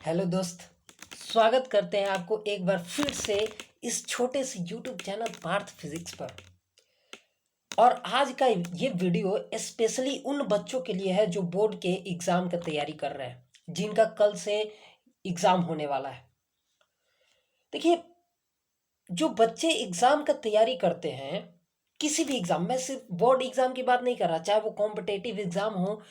Hello दोस्त। स्वागत करते हैं आपको एक बार फिर से इस छोटे से यूट्यूब चैनल पार्थ फिजिक्स पर। और आज का ये वीडियो स्पेशली उन बच्चों के लिए है जो बोर्ड के एग्ज़ाम का तैयारी कर रहे हैं, जिनका कल से एग्ज़ाम होने वाला है। देखिए, जो बच्चे एग्ज़ाम का तैयारी करते हैं, किसी भी एग्ज़ाम, मैं सिर्फ बोर्ड एग्ज़ाम की बात नहीं कर रहा, चाहे वो कॉम्पिटेटिव एग्ज़ाम हो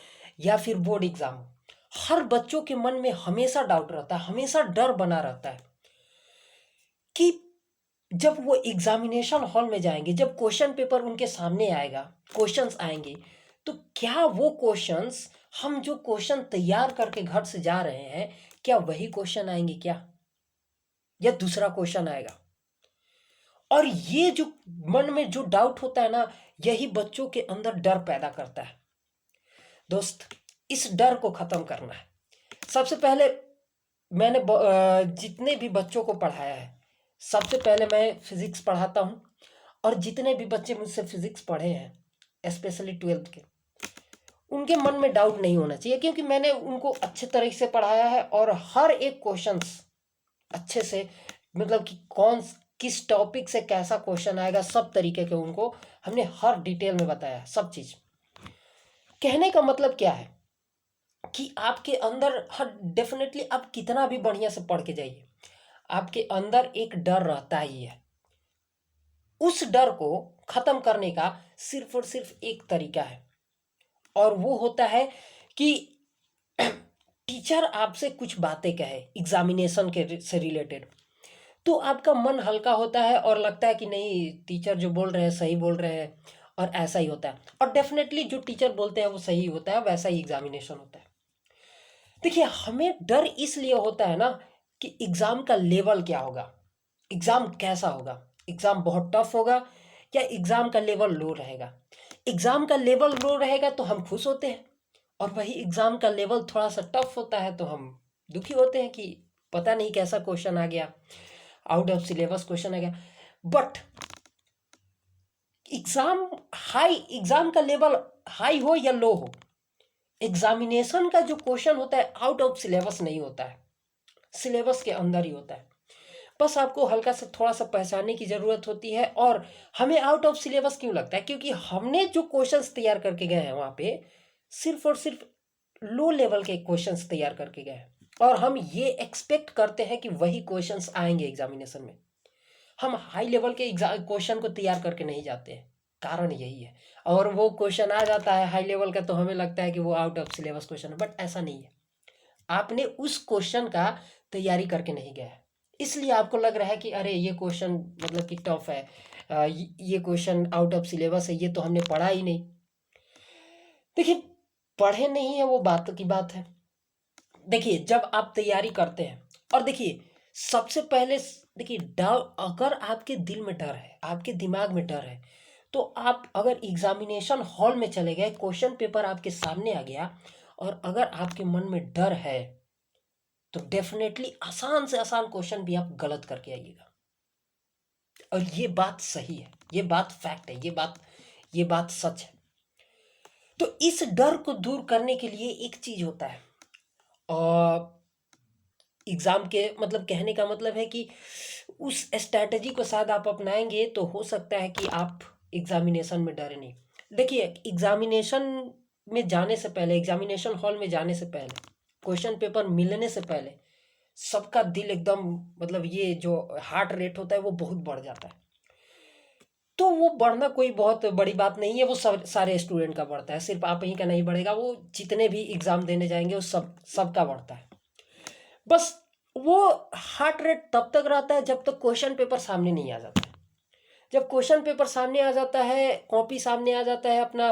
या फिर बोर्ड एग्ज़ाम हो, हर बच्चों के मन में हमेशा डाउट रहता है, हमेशा डर बना रहता है कि जब वो एग्जामिनेशन हॉल में जाएंगे, जब क्वेश्चन पेपर उनके सामने आएगा, क्वेश्चंस आएंगे, तो क्या वो क्वेश्चंस, हम जो क्वेश्चन तैयार करके घर से जा रहे हैं, क्या वही क्वेश्चन आएंगे क्या, या दूसरा क्वेश्चन आएगा। और ये जो मन में जो डाउट होता है ना, यही बच्चों के अंदर डर पैदा करता है। दोस्त, इस डर को खत्म करना है। सबसे पहले मैंने जितने भी बच्चों को पढ़ाया है, सबसे पहले मैं फिजिक्स पढ़ाता हूँ, और जितने भी बच्चे मुझसे फिजिक्स पढ़े हैं, स्पेशली 12th के, उनके मन में डाउट नहीं होना चाहिए, क्योंकि मैंने उनको अच्छे तरीके से पढ़ाया है और हर एक क्वेश्चंस अच्छे से, मतलब कि कौन किस टॉपिक से कैसा क्वेश्चन आएगा, सब तरीके के उनको हमने हर डिटेल में बताया है, सब चीज़। कहने का मतलब क्या है कि आपके अंदर हर डेफिनेटली आप कितना भी बढ़िया से पढ़ के जाइए, आपके अंदर एक डर रहता ही है। उस डर को खत्म करने का सिर्फ और सिर्फ एक तरीका है, और वो होता है कि टीचर आपसे कुछ बातें कहे एग्जामिनेशन के से रिलेटेड, तो आपका मन हल्का होता है और लगता है कि नहीं, टीचर जो बोल रहे हैं सही बोल रहे हैं, और ऐसा ही होता है। और डेफिनेटली जो टीचर बोलते हैं वो सही होता है, वैसा ही एग्जामिनेशन होता है। देखिए, हमें डर इसलिए होता है ना कि एग्ज़ाम का लेवल क्या होगा, एग्ज़ाम कैसा होगा, एग्ज़ाम बहुत टफ होगा या एग्ज़ाम का लेवल लो रहेगा। एग्ज़ाम का लेवल लो रहेगा तो हम खुश होते हैं, और वही एग्ज़ाम का लेवल थोड़ा सा टफ होता है तो हम दुखी होते हैं कि पता नहीं कैसा क्वेश्चन आ गया, आउट ऑफ सिलेबस क्वेश्चन आ गया। बट एग्ज़ाम का लेवल हाई हो या लो हो, एग्जामिनेशन का जो क्वेश्चन होता है आउट ऑफ सिलेबस नहीं होता है, सिलेबस के अंदर ही होता है। बस आपको हल्का सा थोड़ा सा पहचानने की ज़रूरत होती है। और हमें आउट ऑफ सिलेबस क्यों लगता है, क्योंकि हमने जो क्वेश्चंस तैयार करके गए हैं वहाँ पे सिर्फ और सिर्फ लो लेवल के क्वेश्चंस तैयार करके गए हैं, और हम ये एक्सपेक्ट करते हैं कि वही क्वेश्चंस आएंगे एग्जामिनेशन में। हम हाई लेवल के क्वेश्चन को तैयार करके नहीं जाते हैं, कारण यही है। और वो क्वेश्चन आ जाता है हाई लेवल का तो हमें लगता है कि वो आउट ऑफ सिलेबस क्वेश्चन है, बट ऐसा नहीं है। आपने उस क्वेश्चन का तैयारी करके नहीं गया है, इसलिए आपको लग रहा है कि अरे ये क्वेश्चन मतलब कि टफ है, ये क्वेश्चन आउट ऑफ सिलेबस है, ये तो हमने पढ़ा ही नहीं। देखिए, पढ़े नहीं है वो बात की बात है। देखिए, जब आप तैयारी करते हैं, और देखिए सबसे पहले देखिए, डर, अगर आपके दिल में डर है, आपके दिमाग में डर है, तो आप अगर एग्जामिनेशन हॉल में चले गए, क्वेश्चन पेपर आपके सामने आ गया, और अगर आपके मन में डर है, तो डेफिनेटली आसान से आसान क्वेश्चन भी आप गलत करके आइएगा। और ये बात सही है, ये बात फैक्ट है, ये बात सच है। तो इस डर को दूर करने के लिए एक चीज होता है, और एग्जाम के मतलब कहने का मतलब है कि उस स्ट्रैटेजी को शायद आप अपनाएंगे तो हो सकता है कि आप एग्जामिनेशन में डरे नहीं। देखिए, एग्जामिनेशन में जाने से पहले, एग्जामिनेशन हॉल में जाने से पहले, क्वेश्चन पेपर मिलने से पहले सबका दिल एकदम, मतलब ये जो हार्ट रेट होता है वो बहुत बढ़ जाता है। तो वो बढ़ना कोई बहुत बड़ी बात नहीं है, वो सब सारे स्टूडेंट का बढ़ता है, सिर्फ आप ही का नहीं बढ़ेगा, वो जितने भी एग्ज़ाम देने जाएंगे वो सबका बढ़ता है। बस वो हार्ट रेट तब तक रहता है जब तक क्वेश्चन पेपर सामने नहीं आ जाता है। जब क्वेश्चन पेपर सामने आ जाता है, कॉपी सामने आ जाता है, अपना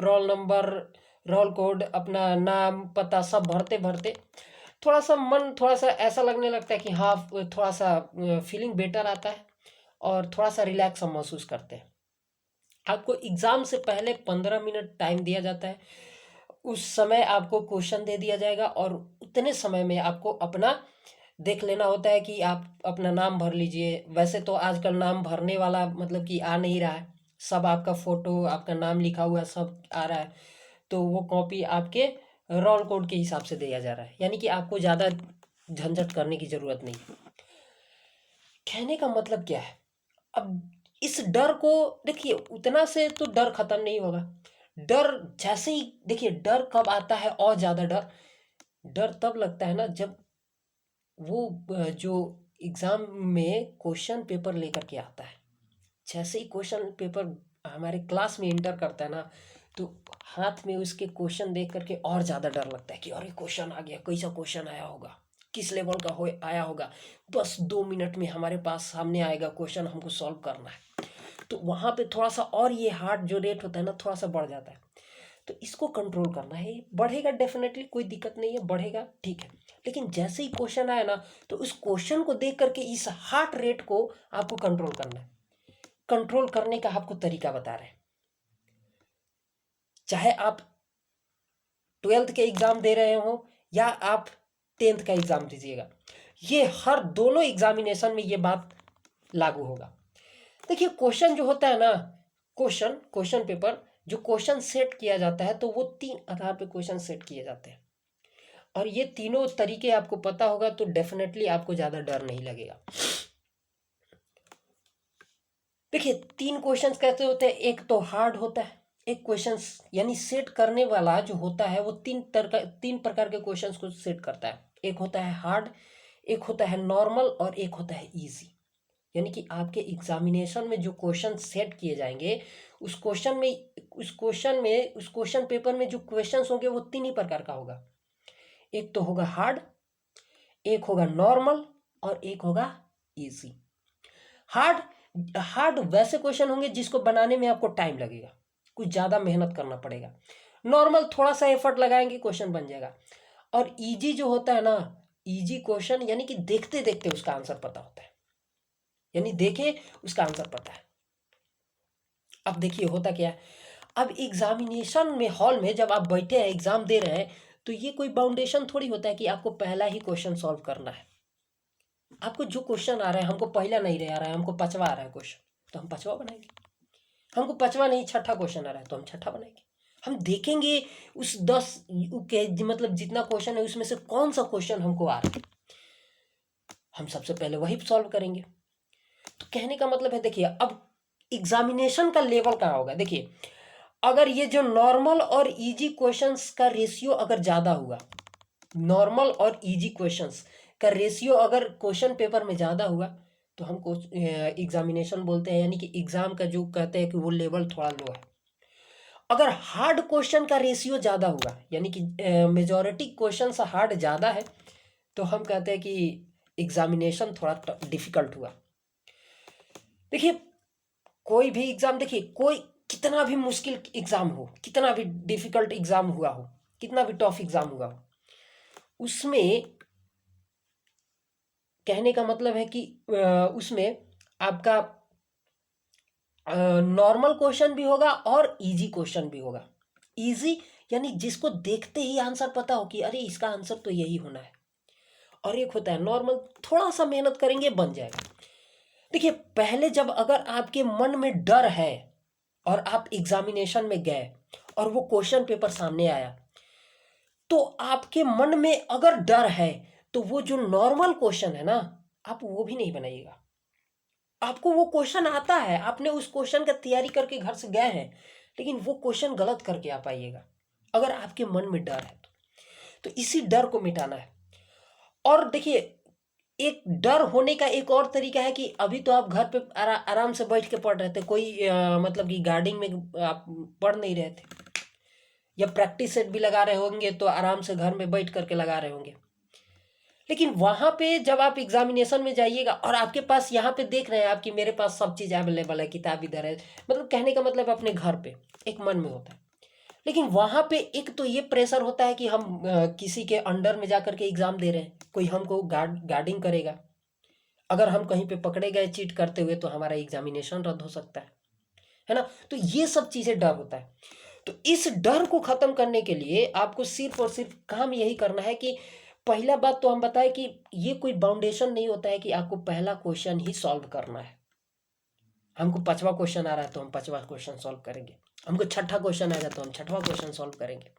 रोल नंबर, रोल कोड, अपना नाम पता सब भरते भरते थोड़ा सा मन, थोड़ा सा ऐसा लगने लगता है कि हाँ, थोड़ा सा फीलिंग बेटर आता है, और थोड़ा सा रिलैक्स हम महसूस करते हैं। आपको एग्ज़ाम से पहले 15 मिनट टाइम दिया जाता है, उस समय आपको क्वेश्चन दे दिया जाएगा, और उतने समय में आपको अपना देख लेना होता है कि आप अपना नाम भर लीजिए। वैसे तो आजकल नाम भरने वाला मतलब कि आ नहीं रहा है, सब आपका फ़ोटो, आपका नाम लिखा हुआ सब आ रहा है, तो वो कॉपी आपके रोल कोड के हिसाब से दिया जा रहा है, यानी कि आपको ज़्यादा झंझट करने की ज़रूरत नहीं है। कहने का मतलब क्या है, अब इस डर को देखिए, उतना से तो डर खत्म नहीं होगा। डर जैसे ही देखिए, डर कब आता है और ज़्यादा डर, डर तब लगता है ना जब वो जो एग्ज़ाम में क्वेश्चन पेपर लेकर के आता है। जैसे ही क्वेश्चन पेपर हमारे क्लास में इंटर करता है ना, तो हाथ में उसके क्वेश्चन देख करके और ज़्यादा डर लगता है कि अरे क्वेश्चन आ गया, कैसा क्वेश्चन आया होगा, किस लेवल का हो आया होगा, बस 2 मिनट में हमारे पास सामने आएगा क्वेश्चन, हमको सॉल्व करना है। तो वहाँ पे थोड़ा सा और ये हार्ट जो रेट होता है ना, थोड़ा सा बढ़ जाता है। तो इसको कंट्रोल करना है, बढ़ेगा डेफिनेटली, कोई दिक्कत नहीं है, बढ़ेगा ठीक है। लेकिन जैसे ही क्वेश्चन आया ना, तो उस क्वेश्चन को देख करके इस हार्ट रेट को आपको कंट्रोल करना है। कंट्रोल करने का आपको तरीका बता रहे हैं। चाहे आप 12th के एग्जाम दे रहे हो या आप 10th का एग्जाम दीजिएगा, ये हर दोनों एग्जामिनेशन में ये बात लागू होगा। देखिए, क्वेश्चन जो होता है ना, क्वेश्चन पेपर जो क्वेश्चन सेट किया जाता है, तो वो 3 आधार पे क्वेश्चन सेट किए जाते हैं, और ये तीनों तरीके आपको पता होगा तो डेफिनेटली आपको ज़्यादा डर नहीं लगेगा। देखिए, 3 क्वेश्चंस कैसे होते हैं, एक तो हार्ड होता है, एक क्वेश्चंस यानी सेट करने वाला जो होता है वो 3 प्रकार के क्वेश्चंस को सेट करता है। एक होता है हार्ड, एक होता है नॉर्मल, और एक होता है इजी। यानी कि आपके एग्जामिनेशन में जो क्वेश्चन सेट किए जाएंगे, उस क्वेश्चन पेपर में जो क्वेश्चंस होंगे वो 3 ही प्रकार का होगा। एक तो होगा हार्ड, एक होगा नॉर्मल, और एक होगा इजी। हार्ड हार्ड वैसे क्वेश्चन होंगे जिसको बनाने में आपको टाइम लगेगा, कुछ ज़्यादा मेहनत करना पड़ेगा। नॉर्मल थोड़ा सा एफर्ट लगाएंगे, क्वेश्चन बन जाएगा। और इजी जो होता है ना, इजी क्वेश्चन यानी कि देखते देखते उसका आंसर पता होता है, यानी देखे उसका आंसर पता है। अब देखिए होता क्या है, अब एग्जामिनेशन में हॉल में जब आप बैठे हैं एग्जाम दे रहे हैं, तो ये कोई बाउंडेशन थोड़ी होता है कि आपको पहला ही क्वेश्चन सॉल्व करना है। आपको जो क्वेश्चन आ रहा है, हमको पहला नहीं रहा है, हमको पांचवा आ रहा है क्वेश्चन, तो हम पांचवा बनाएंगे। हमको पांचवा नहीं, छठा क्वेश्चन आ रहा है, तो हम छठा बनाएंगे। हम देखेंगे उस 10 के मतलब जितना क्वेश्चन है उसमें से कौन सा क्वेश्चन हमको आ रहा है, हम सबसे पहले वही सॉल्व करेंगे। तो कहने का मतलब है, देखिए अब एग्जामिनेशन का लेवल कहाँ होगा। देखिए, अगर ये जो नॉर्मल और इजी क्वेश्चंस का रेशियो अगर ज़्यादा हुआ, नॉर्मल और इजी क्वेश्चंस का रेशियो अगर क्वेश्चन पेपर में ज़्यादा हुआ, तो हमको एग्जामिनेशन बोलते हैं, यानी कि एग्ज़ाम का जो कहते हैं कि वो लेवल थोड़ा लो है। अगर हार्ड क्वेश्चन का रेशियो ज़्यादा हुआ, यानी कि मेजॉरिटी क्वेश्चन हार्ड ज़्यादा है, तो हम कहते हैं कि एग्जामिनेशन थोड़ा डिफिकल्ट हुआ। देखिए, कोई भी एग्ज़ाम, देखिए कोई कितना भी मुश्किल एग्ज़ाम हो, कितना भी डिफिकल्ट एग्ज़ाम हुआ हो, कितना भी टफ एग्ज़ाम हुआ हो, उसमें कहने का मतलब है कि उसमें आपका नॉर्मल क्वेश्चन भी होगा और इजी क्वेश्चन भी होगा। इजी यानी जिसको देखते ही आंसर पता हो कि अरे इसका आंसर तो यही होना है। और एक होता है नॉर्मल, थोड़ा सा मेहनत करेंगे बन जाएगा। देखिए, पहले जब अगर आपके मन में डर है और आप एग्जामिनेशन में गए और वो क्वेश्चन पेपर सामने आया, तो आपके मन में अगर डर है, तो वो जो नॉर्मल क्वेश्चन है ना, आप वो भी नहीं बनाइएगा। आपको वो क्वेश्चन आता है, आपने उस क्वेश्चन का तैयारी करके घर से गए हैं, लेकिन वो क्वेश्चन गलत करके आ पाइएगा अगर आपके मन में डर है तो इसी डर को मिटाना है। और देखिए, एक डर होने का एक और तरीका है कि अभी तो आप घर पे आराम से बैठ के पढ़ रहे थे, कोई मतलब कि गार्डिंग में आप पढ़ नहीं रहे थे, या प्रैक्टिस सेट भी लगा रहे होंगे तो आराम से घर में बैठ करके लगा रहे होंगे। लेकिन वहां पे जब आप एग्जामिनेशन में जाइएगा और आपके पास यहाँ पे देख रहे हैं आप कि मेरे पास सब चीज़ अवेलेबल है, किताब इधर है, मतलब कहने का मतलब अपने घर पे एक मन में होता है। लेकिन वहां पे एक तो ये प्रेशर होता है कि हम किसी के अंडर में जाकर के एग्जाम दे रहे हैं, कोई हमको गार्डिंग करेगा। अगर हम कहीं पे पकड़े गए चीट करते हुए तो हमारा एग्जामिनेशन रद्द हो सकता है ना। तो ये सब चीज़ें डर होता है। तो इस डर को खत्म करने के लिए आपको सिर्फ और सिर्फ काम यही करना है कि पहला बात तो हम बताएं कि ये कोई बाउंडेशन नहीं होता है कि आपको पहला क्वेश्चन ही सॉल्व करना है। हमको पांचवा क्वेश्चन आ रहा है तो हम पांचवा क्वेश्चन सॉल्व करेंगे, हमको छठा क्वेश्चन आएगा तो हम छठवा क्वेश्चन सॉल्व करेंगे,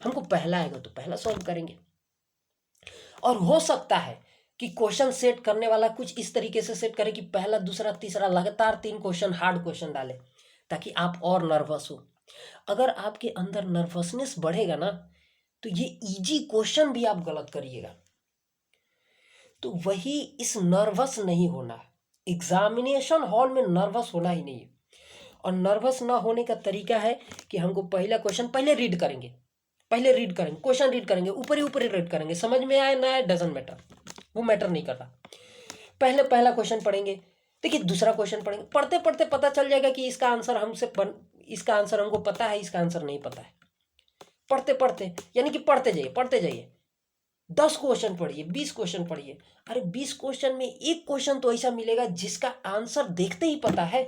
हमको पहला आएगा तो पहला सॉल्व करेंगे। और हो सकता है कि क्वेश्चन सेट करने वाला कुछ इस तरीके से सेट करे कि पहला दूसरा तीसरा लगातार 3 क्वेश्चन हार्ड क्वेश्चन डाले, ताकि आप और नर्वस हो। अगर आपके अंदर नर्वसनेस बढ़ेगा ना, तो ये इजी क्वेश्चन भी आप गलत करिएगा। तो वही इस नर्वस नहीं होना, एग्जामिनेशन हॉल में नर्वस होना ही नहीं है। और नर्वस ना होने का तरीका है कि हमको पहला क्वेश्चन पहले रीड करेंगे, क्वेश्चन रीड करेंगे, ऊपर ही रीड करेंगे, समझ में आए ना आए डजंट मैटर, वो मैटर नहीं करता। पहले पहला क्वेश्चन पढ़ेंगे, देखिए दूसरा क्वेश्चन पढ़ेंगे, पढ़ते पढ़ते पता चल जाएगा कि इसका आंसर इसका आंसर हमको पता है, इसका आंसर नहीं पता है। पढ़ते पढ़ते यानी कि पढ़ते जाइए 10 क्वेश्चन पढ़िए, 20 क्वेश्चन पढ़िए। अरे 20 क्वेश्चन में एक क्वेश्चन तो ऐसा मिलेगा जिसका आंसर देखते ही पता है।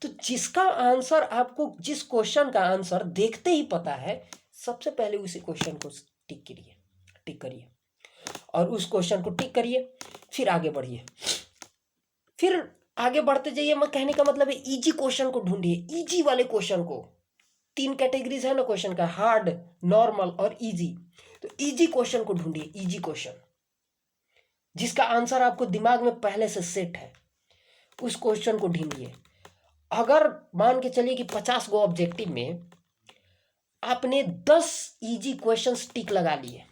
तो जिसका आंसर आपको, जिस क्वेश्चन का आंसर देखते ही पता है, सबसे पहले उसी क्वेश्चन को टिक करिए और उस क्वेश्चन को टिक करिए, फिर आगे बढ़िए, फिर आगे बढ़ते जाइए। मैं कहने का मतलब है इजी क्वेश्चन को ढूंढिए, इजी वाले क्वेश्चन को। 3 कैटेगरीज है ना क्वेश्चन का, हार्ड, नॉर्मल और इजी। तो इजी क्वेश्चन को ढूंढिए, इजी क्वेश्चन जिसका आंसर आपको दिमाग में पहले से सेट है, उस क्वेश्चन को ढूंढिए। अगर मान के चलिए कि 50 गो ऑब्जेक्टिव में आपने 10 इजी क्वेश्चंस टिक लगा लिए,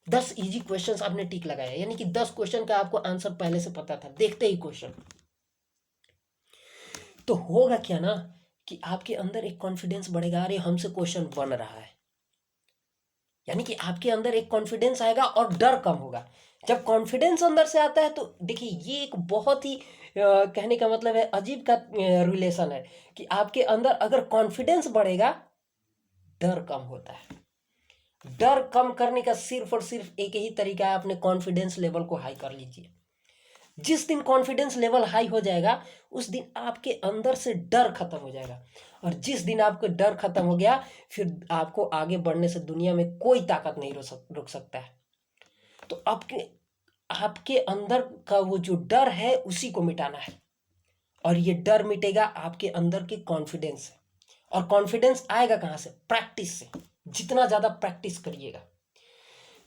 10 इजी क्वेश्चंस आपने टिक लगाया, यानी कि 10 क्वेश्चन का आपको आंसर पहले से पता था देखते ही क्वेश्चन। तो होगा क्या ना कि आपके अंदर एक कॉन्फिडेंस बढ़ेगा, अरे हमसे क्वेश्चन बन रहा है, यानी कि आपके अंदर एक कॉन्फिडेंस आएगा और डर कम होगा। जब कॉन्फिडेंस अंदर से आता है तो देखिए ये एक बहुत ही कहने का मतलब है अजीब का रिलेशन है कि आपके अंदर अगर कॉन्फिडेंस बढ़ेगा, डर कम होता है। डर कम करने का सिर्फ और सिर्फ एक ही तरीका है, अपने कॉन्फिडेंस लेवल को हाई कर लीजिए। जिस दिन कॉन्फिडेंस लेवल हाई हो जाएगा, उस दिन आपके अंदर से डर खत्म हो जाएगा। और जिस दिन आपको डर खत्म हो गया, फिर आपको आगे बढ़ने से दुनिया में कोई ताकत नहीं रोक सकता है। तो आपके आपके अंदर का वो जो डर है उसी को मिटाना है, और ये डर मिटेगा आपके अंदर के कॉन्फिडेंस से। और कॉन्फिडेंस आएगा कहाँ से? प्रैक्टिस से। जितना ज़्यादा प्रैक्टिस करिएगा,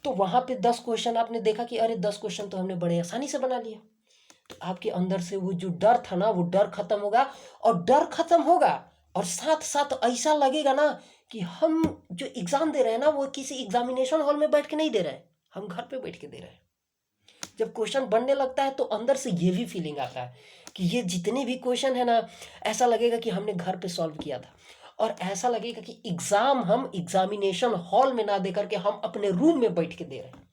तो वहाँ पे 10 क्वेश्चन आपने देखा कि अरे 10 क्वेश्चन तो हमने बड़े आसानी से बना लिया, तो आपके अंदर से वो जो डर था ना, वो डर खत्म होगा। और डर खत्म होगा और साथ साथ ऐसा लगेगा ना कि हम जो एग्जाम दे रहे हैं ना, वो किसी एग्जामिनेशन हॉल में बैठ के नहीं दे रहे हैं, हम घर पे बैठ के दे रहे हैं। जब क्वेश्चन बनने लगता है तो अंदर से ये भी फीलिंग आता है कि ये जितने भी क्वेश्चन है ना, ऐसा लगेगा कि हमने घर पे सॉल्व किया था। और ऐसा लगेगा कि एग्जाम हम एग्जामिनेशन हॉल में ना दे करके हम अपने रूम में बैठ के दे रहे हैं।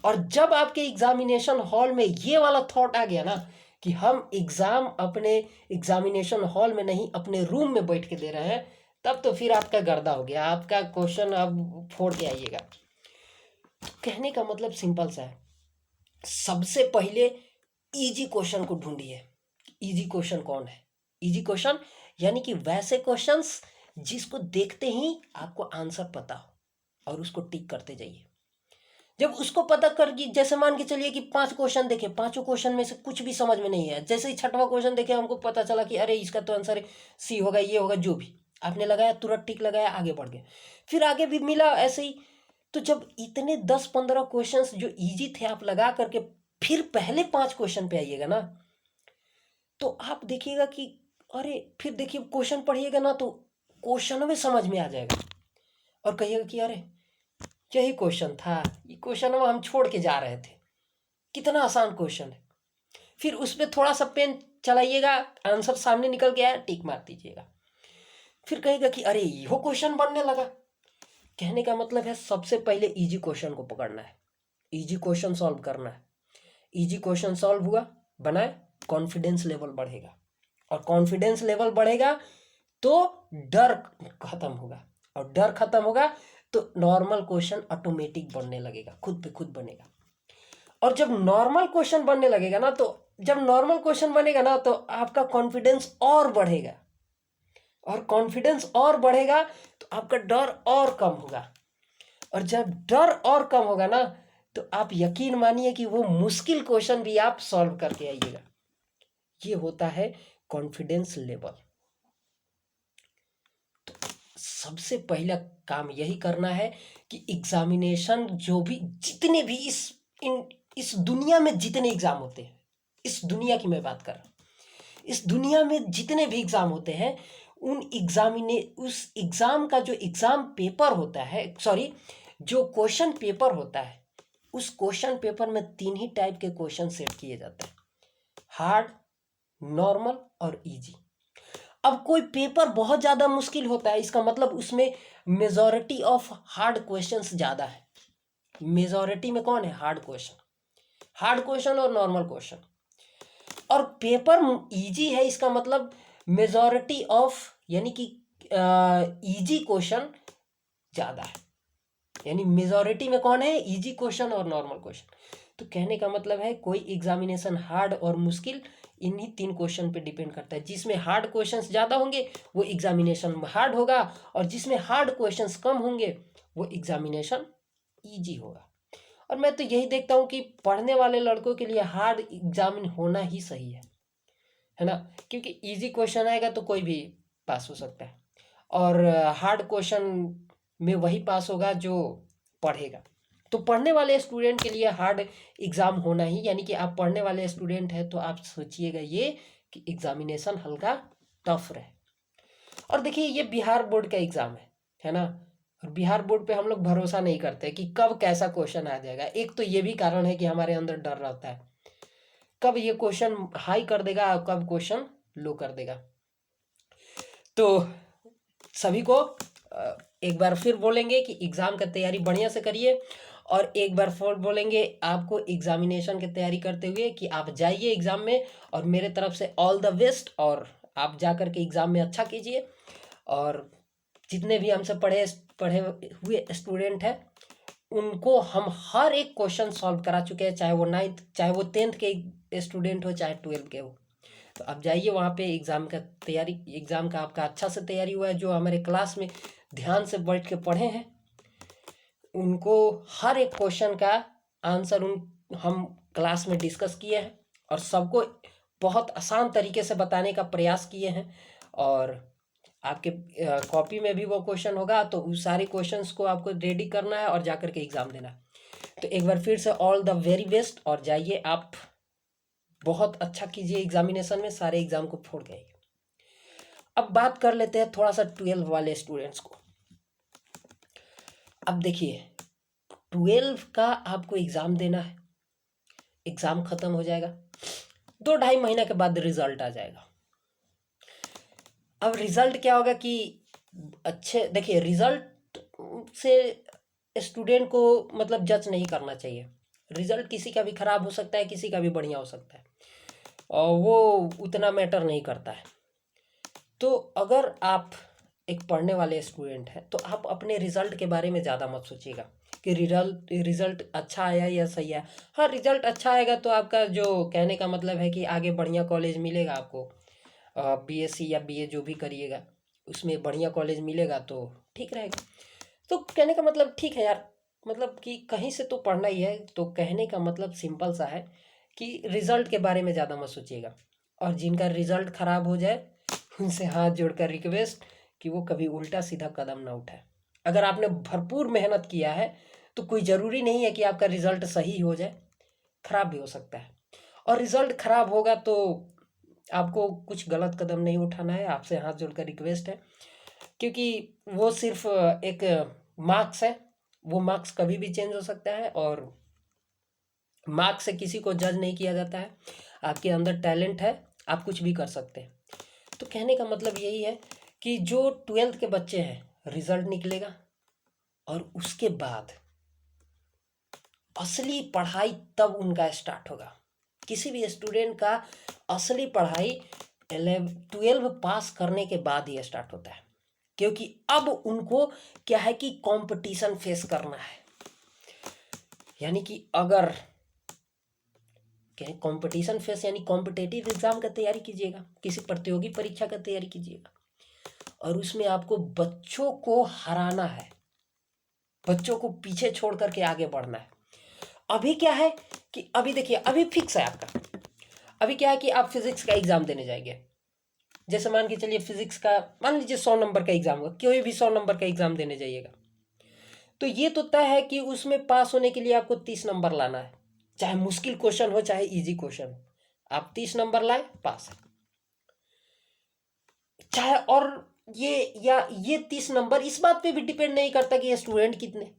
और जब आपके एग्जामिनेशन हॉल में ये वाला थॉट आ गया ना कि हम एग्जाम अपने एग्जामिनेशन हॉल में नहीं अपने रूम में बैठ के दे रहे हैं, तब तो फिर आपका गर्दा हो गया, आपका क्वेश्चन अब फोड़ के आइएगा। तो कहने का मतलब सिंपल सा है, सबसे पहले इजी क्वेश्चन को ढूंढिए। इजी क्वेश्चन कौन है? इजी क्वेश्चन यानी कि वैसे क्वेश्चंस जिसको देखते ही आपको आंसर पता हो, और उसको टिक करते जाइए। जब उसको पता कर, जैसे मान के चलिए कि 5 क्वेश्चन देखे, 5 क्वेश्चन में से कुछ भी समझ में नहीं है, जैसे ही 6वां क्वेश्चन देखे हमको पता चला कि अरे इसका तो आंसर सी होगा, ये होगा, जो भी आपने लगाया तुरंत टिक लगाया, आगे बढ़ गए। फिर आगे भी मिला ऐसे ही। तो जब इतने 10-15 क्वेश्चंस जो इजी थे आप लगा करके फिर पहले 5 क्वेश्चन पे आइएगा ना, तो आप देखिएगा कि अरे, फिर देखिए क्वेश्चन पढ़िएगा ना तो क्वेश्चन में समझ में आ जाएगा, और कहिएगा कि अरे यही क्वेश्चन था, ये क्वेश्चन हम छोड़ के जा रहे थे, कितना आसान क्वेश्चन है। फिर उस पर थोड़ा सा पेन चलाइएगा, आंसर सामने निकल गया, टिक मार दीजिएगा। फिर कहेगा कि अरे यो क्वेश्चन बनने लगा। कहने का मतलब है सबसे पहले इजी क्वेश्चन को पकड़ना है, इजी क्वेश्चन सॉल्व करना है। इजी क्वेश्चन सॉल्व हुआ, बनाए, कॉन्फिडेंस लेवल बढ़ेगा, और कॉन्फिडेंस लेवल बढ़ेगा तो डर खत्म होगा, और डर खत्म होगा तो नॉर्मल क्वेश्चन ऑटोमेटिक बनने लगेगा, खुद पे खुद बनेगा। और जब नॉर्मल क्वेश्चन बनने लगेगा ना, तो जब नॉर्मल क्वेश्चन बनेगा ना तो आपका कॉन्फिडेंस और बढ़ेगा, और कॉन्फिडेंस और बढ़ेगा तो आपका डर और कम होगा। और जब डर और कम होगा ना, तो आप यकीन मानिए कि वो मुश्किल क्वेश्चन भी आप सॉल्व करके आइएगा। ये होता है कॉन्फिडेंस लेवल। तो सबसे पहला काम यही करना है कि एग्जामिनेशन जो भी जितने भी इस दुनिया में जितने एग्जाम होते हैं, इस दुनिया की मैं बात कर रहा हूँ, इस दुनिया में जितने भी एग्जाम होते हैं उस एग्जाम का जो एग्जाम पेपर होता है, सॉरी, जो क्वेश्चन पेपर होता है, उस क्वेश्चन पेपर में 3 ही टाइप के क्वेश्चन सेट किए जाते हैं, हार्ड, नॉर्मल और इजी। अब कोई पेपर बहुत ज़्यादा मुश्किल होता है, इसका मतलब उसमें मेजॉरिटी ऑफ हार्ड क्वेश्चंस ज़्यादा है। मेजॉरिटी में कौन है? हार्ड क्वेश्चन और नॉर्मल क्वेश्चन। और पेपर इजी है, इसका मतलब मेजॉरिटी ऑफ यानी कि इजी क्वेश्चन ज़्यादा है, यानी मेजॉरिटी में कौन है? इजी क्वेश्चन और नॉर्मल क्वेश्चन। तो कहने का मतलब है कोई एग्जामिनेशन हार्ड और मुश्किल इन्हीं 3 क्वेश्चन पे डिपेंड करता है। जिसमें हार्ड क्वेश्चंस ज़्यादा होंगे वो एग्जामिनेशन हार्ड होगा, और जिसमें हार्ड क्वेश्चंस कम होंगे वो एग्जामिनेशन ईजी होगा। और मैं तो यही देखता हूँ कि पढ़ने वाले लड़कों के लिए हार्ड एग्जामिन होना ही सही है ना, क्योंकि इजी क्वेश्चन आएगा तो कोई भी पास हो सकता है, और हार्ड क्वेश्चन में वही पास होगा जो पढ़ेगा। तो पढ़ने वाले स्टूडेंट के लिए हार्ड एग्ज़ाम होना ही, यानी कि आप पढ़ने वाले स्टूडेंट हैं तो आप सोचिएगा ये कि एग्जामिनेशन हल्का टफ रहे। और देखिए ये बिहार बोर्ड का एग्ज़ाम है ना, और बिहार बोर्ड पे हम लोग भरोसा नहीं करते कि कब कैसा क्वेश्चन आ जाएगा। एक तो ये भी कारण है कि हमारे अंदर डर रहता है, कब ये क्वेश्चन हाई कर देगा, कब क्वेश्चन लो कर देगा। तो सभी को एक बार फिर बोलेंगे कि एग्ज़ाम का तैयारी बढ़िया से करिए, और एक बार फिर बोलेंगे आपको एग्जामिनेशन की तैयारी करते हुए कि आप जाइए एग्ज़ाम में, और मेरे तरफ से ऑल द बेस्ट, और आप जा कर के एग्ज़ाम में अच्छा कीजिए। और जितने भी हमसे पढ़े हुए स्टूडेंट हैं उनको हम हर एक क्वेश्चन सॉल्व करा चुके हैं, चाहे वो 9th चाहे वो 10th के स्टूडेंट हो चाहे 12th के हो। तो आप जाइए वहाँ पे एग्ज़ाम का आपका अच्छा से तैयारी हुआ है। जो हमारे क्लास में ध्यान से बैठ के पढ़े हैं उनको हर एक क्वेश्चन का आंसर हम क्लास में डिस्कस किए हैं, और सबको बहुत आसान तरीके से बताने का प्रयास किए हैं। और आपके कॉपी में भी वो क्वेश्चन होगा, तो उस सारे क्वेश्चंस को आपको रेडी करना है और जाकर के एग्ज़ाम देना है। तो एक बार फिर से ऑल द वेरी बेस्ट, और जाइए आप बहुत अच्छा कीजिए एग्जामिनेशन में, सारे एग्ज़ाम को फोड़ गए। अब बात कर लेते हैं थोड़ा सा 12 वाले स्टूडेंट्स को। अब देखिए 12 का आपको एग्ज़ाम देना है, एग्ज़ाम ख़त्म हो जाएगा, 2-2.5 महीने के बाद रिज़ल्ट आ जाएगा। अब रिज़ल्ट क्या होगा कि अच्छे, देखिए रिज़ल्ट से स्टूडेंट को मतलब जज नहीं करना चाहिए। रिज़ल्ट किसी का भी ख़राब हो सकता है, किसी का भी बढ़िया हो सकता है, और वो उतना मैटर नहीं करता है। तो अगर आप एक पढ़ने वाले स्टूडेंट हैं तो आप अपने रिज़ल्ट के बारे में ज़्यादा मत सोचिएगा कि रिज़ल्ट अच्छा आया या सही आया। हाँ, रिज़ल्ट अच्छा आएगा तो आपका जो कहने का मतलब है कि आगे बढ़िया कॉलेज मिलेगा आपको, बीएससी या बीए जो भी करिएगा उसमें बढ़िया कॉलेज मिलेगा तो ठीक रहेगा। तो कहने का मतलब ठीक है यार, मतलब कि कहीं से तो पढ़ना ही है। तो कहने का मतलब सिंपल सा है कि रिज़ल्ट के बारे में ज़्यादा मत सोचिएगा, और जिनका रिज़ल्ट ख़राब हो जाए उनसे हाथ जोड़कर रिक्वेस्ट कि वो कभी उल्टा सीधा कदम ना उठाए। अगर आपने भरपूर मेहनत किया है तो कोई ज़रूरी नहीं है कि आपका रिज़ल्ट सही हो जाए, ख़राब भी हो सकता है। और रिज़ल्ट ख़राब होगा तो आपको कुछ गलत कदम नहीं उठाना है, आपसे हाथ जोड़कर रिक्वेस्ट है, क्योंकि वो सिर्फ एक मार्क्स है, वो मार्क्स कभी भी चेंज हो सकता है, और मार्क्स से किसी को जज नहीं किया जाता है। आपके अंदर टैलेंट है, आप कुछ भी कर सकते हैं। तो कहने का मतलब यही है कि जो 12th के बच्चे हैं रिजल्ट निकलेगा, और उसके बाद असली पढ़ाई तब उनका स्टार्ट होगा। किसी भी स्टूडेंट का असली पढ़ाई 12 पास करने के बाद ही स्टार्ट होता है, क्योंकि अब उनको क्या है कि कंपटीशन फेस करना है। यानी कि अगर क्या कंपटीशन फेस यानी कॉम्पिटेटिव एग्जाम का तैयारी कीजिएगा, किसी प्रतियोगी परीक्षा का तैयारी कीजिएगा, और उसमें आपको बच्चों को हराना है, बच्चों को पीछे छोड़ करके आगे बढ़ना है। अभी क्या है कि अभी देखिए अभी फिक्स है आपका, अभी क्या है कि आप फिजिक्स का एग्जाम देने जाएंगे, जैसे मान के चलिए फिजिक्स का मान लीजिए 100 नंबर का एग्जाम होगा, कोई भी 100 नंबर का एग्जाम देने जाइएगा, तो ये तो तय है कि उसमें पास होने के लिए आपको 30 नंबर लाना है, चाहे मुश्किल क्वेश्चन हो चाहे इजी क्वेश्चन हो, आप 30 नंबर लाए पास है। चाहे और ये 30 नंबर इस बात पे भी डिपेंड नहीं करता कि स्टूडेंट कितने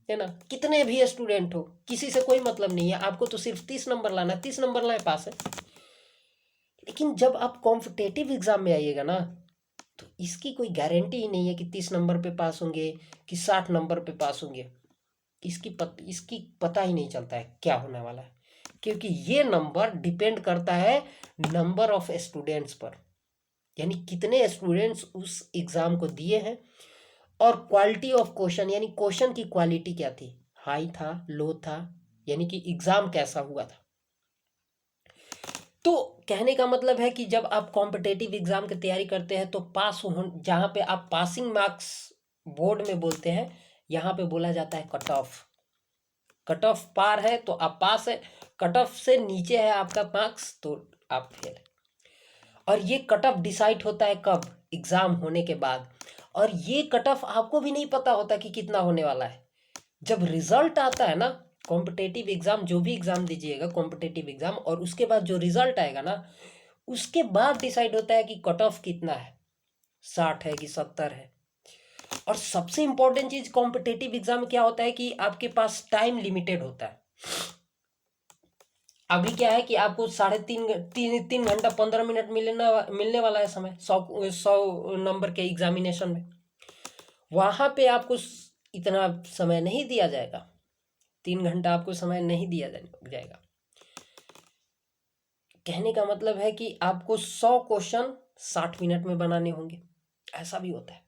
है ना, कितने भी स्टूडेंट हो, किसी से कोई मतलब नहीं है, आपको तो सिर्फ 30 नंबर लाना है, 30 नंबर लाए पास है। लेकिन जब आप कॉम्पिटेटिव एग्जाम में आइएगा ना, तो इसकी कोई गारंटी ही नहीं है कि 30 नंबर पे पास होंगे कि 60 नंबर पे पास होंगे। इसकी पता ही नहीं चलता है क्या होने वाला है, क्योंकि ये नंबर डिपेंड करता है नंबर ऑफ स्टूडेंट्स पर, यानी कितने स्टूडेंट्स उस एग्जाम को दिए हैं, और क्वालिटी ऑफ क्वेश्चन यानी क्वेश्चन की क्वालिटी क्या थी, हाई था लो था, यानी कि एग्जाम कैसा हुआ था। तो कहने का मतलब है कि जब आप कॉम्पिटेटिव एग्जाम की तैयारी करते हैं तो पास हो, जहाँ पे आप पासिंग मार्क्स बोर्ड में बोलते हैं, यहाँ पे बोला जाता है कट ऑफ। कट ऑफ पार है तो आप पास है, कट ऑफ से नीचे है आपका मार्क्स तो आप फेल। और ये कट ऑफ डिसाइड होता है कब, एग्जाम होने के बाद, और ये कट ऑफ आपको भी नहीं पता होता कि कितना होने वाला है। जब रिजल्ट आता है ना, कॉम्पिटेटिव एग्जाम जो भी एग्जाम दीजिएगा कॉम्पिटेटिव एग्जाम, और उसके बाद जो रिजल्ट आएगा ना, उसके बाद डिसाइड होता है कि कट ऑफ कितना है, 60 है कि 70 है। और सबसे इंपॉर्टेंट चीज कॉम्पिटेटिव एग्जाम में क्या होता है कि आपके पास टाइम लिमिटेड होता है। अभी क्या है कि आपको 3.5 घंटा 15 मिनट मिलने वाला है समय 100 नंबर के एग्जामिनेशन में। वहां पे आपको इतना समय नहीं दिया जाएगा, 3 घंटा आपको समय नहीं दिया जाएगा। कहने का मतलब है कि आपको 100 क्वेश्चन 60 मिनट में बनाने होंगे। ऐसा भी होता है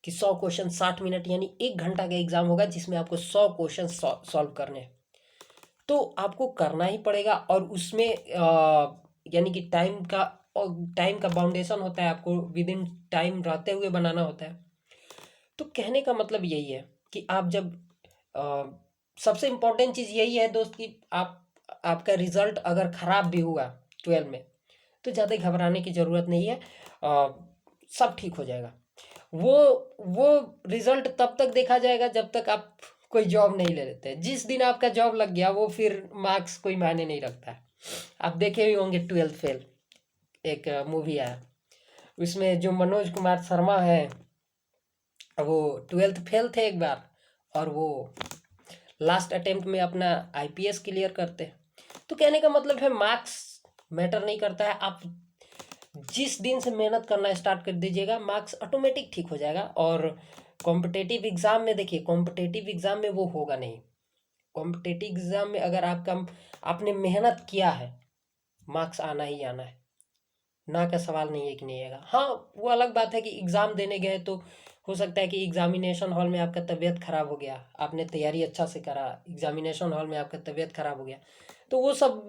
कि 100 क्वेश्चन 60 मिनट, यानी 1 घंटा का एग्जाम होगा जिसमें आपको 100 क्वेश्चन सॉल्व करने हैं। तो आपको करना ही पड़ेगा, और उसमें यानी कि टाइम का बाउंडेशन होता है, आपको विद इन टाइम रहते हुए बनाना होता है। तो कहने का मतलब यही है कि आप जब सबसे इम्पोर्टेंट चीज़ यही है दोस्त कि आपका रिजल्ट अगर ख़राब भी हुआ 12 में, तो ज़्यादा घबराने की ज़रूरत नहीं है, सब ठीक हो जाएगा। वो वो रिजल्ट तब तक देखा जाएगा जब तक आप कोई जॉब नहीं ले लेते। जिस दिन आपका जॉब लग गया वो फिर मार्क्स कोई मायने नहीं रखता है। आप देखे भी होंगे 12th फेल, एक मूवी आया, उसमें जो मनोज कुमार शर्मा है, वो 12th फेल थे एक बार, और वो लास्ट अटेम्प्ट में अपना आईपीएस क्लियर करते हैं। तो कहने का मतलब है मार्क्स मैटर नहीं करता है, आप जिस दिन से मेहनत करना स्टार्ट कर दीजिएगा मार्क्स ऑटोमेटिक ठीक हो जाएगा। और कॉम्पिटेटिव एग्जाम में देखिए, कॉम्पिटेटिव एग्जाम में वो होगा नहीं। कॉम्पिटेटिव एग्जाम में अगर आपने मेहनत किया है, मार्क्स आना ही आना है, ना का सवाल नहीं है कि नहीं आएगा। हाँ, वो अलग बात है कि एग्ज़ाम देने गए तो हो सकता है कि एग्जामिनेशन हॉल में आपका तबीयत खराब हो गया, आपने तैयारी अच्छा से करा, एग्जामिनेशन हॉल में आपका तबीयत खराब हो गया, तो वो सब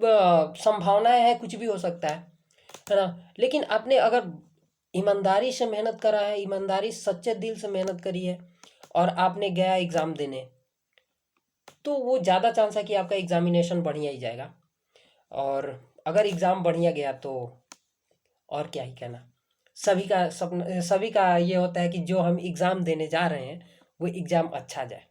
संभावनाएं हैं, कुछ भी हो सकता है ना। लेकिन आपने अगर ईमानदारी से मेहनत करा है, ईमानदारी सच्चे दिल से मेहनत करी है, और आपने गया एग्ज़ाम देने, तो वो ज़्यादा चांस है कि आपका एग्जामिनेशन बढ़िया ही जाएगा। और अगर एग्ज़ाम बढ़िया गया तो और क्या ही कहना। सभी का ये होता है कि जो हम एग्ज़ाम देने जा रहे हैं वो एग्ज़ाम अच्छा जाए।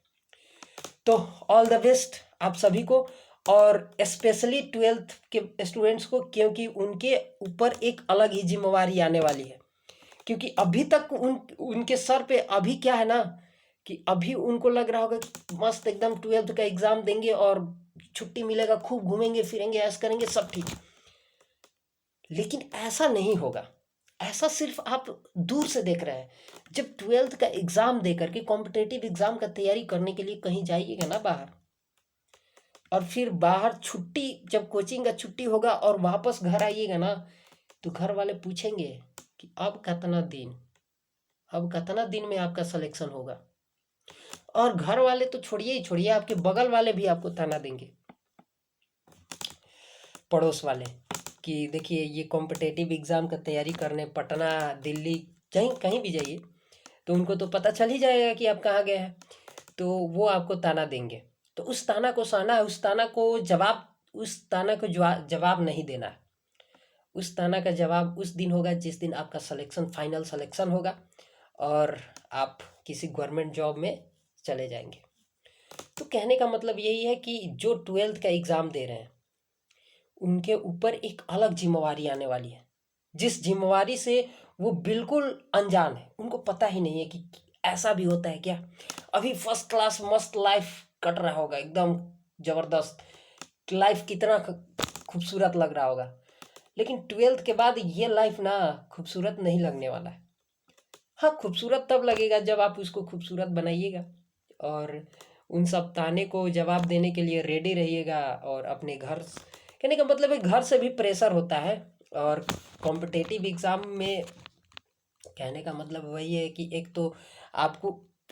तो ऑल द बेस्ट आप सभी को, और स्पेशली 12th के स्टूडेंट्स को, क्योंकि उनके ऊपर एक अलग ही जिम्मेवारी आने वाली है। क्योंकि अभी तक उनके सर पे अभी क्या है ना, कि अभी उनको लग रहा होगा कि मस्त एकदम 12th का एग्ज़ाम देंगे और छुट्टी मिलेगा, खूब घूमेंगे फिरेंगे, ऐश करेंगे, सब ठीक। लेकिन ऐसा नहीं होगा, ऐसा सिर्फ आप दूर से देख रहे हैं। जब 12th का एग्ज़ाम दे करके कॉम्पिटेटिव एग्ज़ाम का तैयारी करने के लिए कहीं जाइएगा ना बाहर, और फिर बाहर छुट्टी, जब कोचिंग का छुट्टी होगा और वापस घर आइएगा ना, तो घर वाले पूछेंगे कि अब कितना दिन में आपका सिलेक्शन होगा। और घर वाले तो छोड़िए ही छोड़िए, आपके बगल वाले भी आपको ताना देंगे, पड़ोस वाले, कि देखिए ये कॉम्पिटेटिव एग्ज़ाम का तैयारी करने पटना दिल्ली कहीं कहीं भी जाइए, तो उनको तो पता चल ही जाएगा कि आप कहाँ गए हैं, तो वो आपको ताना देंगे। तो उस ताना को सहना है, उस ताना को जवाब नहीं देना है। उस ताना का जवाब उस दिन होगा जिस दिन आपका सिलेक्शन, फाइनल सिलेक्शन होगा और आप किसी गवर्नमेंट जॉब में चले जाएंगे। तो कहने का मतलब यही है कि जो 12th का एग्ज़ाम दे रहे हैं उनके ऊपर एक अलग जिम्मेवारी आने वाली है, जिस जिम्मेवारी से वो बिल्कुल अनजान है, उनको पता ही नहीं है कि ऐसा भी होता है क्या। अभी फर्स्ट क्लास मस्त लाइफ कट रहा होगा, एकदम ज़बरदस्त लाइफ, कितना खूबसूरत लग रहा होगा, लेकिन 12th के बाद ये लाइफ ना खूबसूरत नहीं लगने वाला है। हाँ, खूबसूरत तब लगेगा जब आप उसको खूबसूरत बनाइएगा और उन सब ताने को जवाब देने के लिए रेडी रहिएगा। और अपने घर, कहने का मतलब है घर से भी प्रेशर होता है। और कॉम्पिटिटिव एग्ज़ाम में कहने का मतलब वही है कि एक तो आपको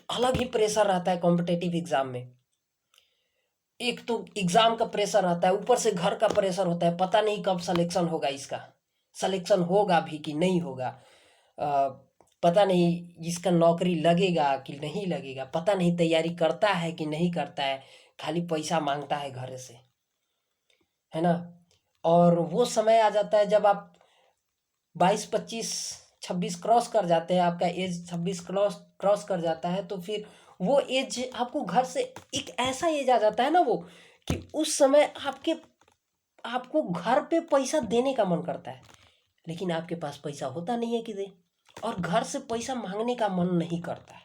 अलग ही प्रेशर रहता है कॉम्पिटिटिव एग्ज़ाम में। एक तो एग्ज़ाम का प्रेशर आता है, ऊपर से घर का प्रेशर होता है, पता नहीं कब सिलेक्शन होगा, इसका सिलेक्शन होगा भी कि नहीं होगा, पता नहीं इसका नौकरी लगेगा कि नहीं लगेगा, पता नहीं तैयारी करता है कि नहीं करता है, खाली पैसा मांगता है घर से, है ना। और वो समय आ जाता है जब आप 22, 25, 26 क्रॉस कर जाते हैं, आपका एज 26 क्रॉस कर जाता है, तो फिर वो एज आपको घर से, एक ऐसा एज आ जाता है ना वो, कि उस समय आपको घर पे पैसा देने का मन करता है, लेकिन आपके पास पैसा होता नहीं है कि दे, और घर से पैसा मांगने का मन नहीं करता है।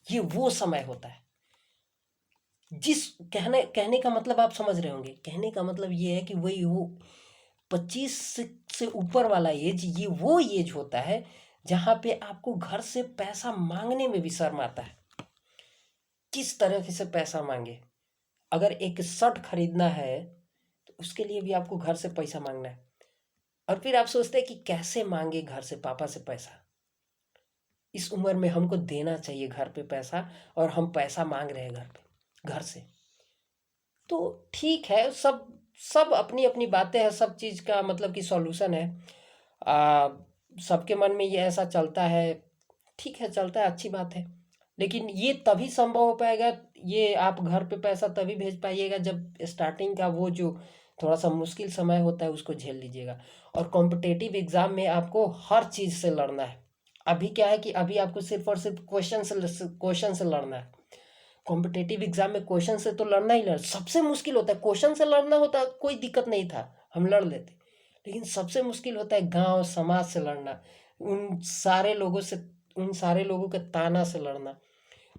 ये वो समय होता है जिस कहने का मतलब आप समझ रहे होंगे। कहने का मतलब ये है कि वही वो 25 से ऊपर वाला एज, ये वो एज होता है जहाँ पे आपको घर से पैसा मांगने में भी शर्म आता है। किस तरह से पैसा मांगे? अगर एक शर्ट खरीदना है तो उसके लिए भी आपको घर से पैसा मांगना है, और फिर आप सोचते हैं कि कैसे मांगे घर से, पापा से पैसा। इस उम्र में हमको देना चाहिए घर पे पैसा, और हम पैसा मांग रहे हैं घर पे, घर से। तो ठीक है, सब सब अपनी अपनी बातें हैं, सब चीज़ का मतलब कि सॉल्यूशन है। आ, सबके मन में ये ऐसा चलता है, ठीक है, चलता है, अच्छी बात है, लेकिन ये तभी संभव हो पाएगा, ये आप घर पे पैसा तभी भेज पाइएगा जब स्टार्टिंग का वो जो थोड़ा सा मुश्किल समय होता है उसको झेल लीजिएगा। और कॉम्पिटेटिव एग्ज़ाम में आपको हर चीज़ से लड़ना है। अभी क्या है कि अभी आपको सिर्फ और सिर्फ क्वेश्चन से लड़ना है। कॉम्पिटेटिव एग्जाम में क्वेश्चन से तो लड़ना ही सबसे मुश्किल होता है। क्वेश्चन से लड़ना होता कोई दिक्कत नहीं था, हम लड़ लेते, लेकिन सबसे मुश्किल होता है गांव समाज से लड़ना, उन सारे लोगों से, उन सारे लोगों के ताना से लड़ना।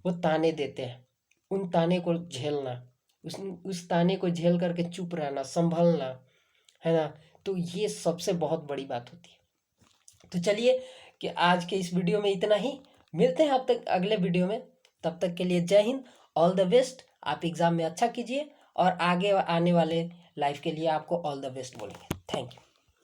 वो ताने देते हैं, उन ताने को झेलना, उस ताने को झेल करके चुप रहना, संभलना, है ना। तो ये सबसे बहुत बड़ी बात होती है। तो चलिए कि आज के इस वीडियो में इतना ही, मिलते हैं अब तक अगले वीडियो में। तब तक के लिए जय हिंद, ऑल द बेस्ट। आप एग्ज़ाम में अच्छा कीजिए और आगे आने वाले लाइफ के लिए आपको ऑल द बेस्ट बोलेंगे। Thank you.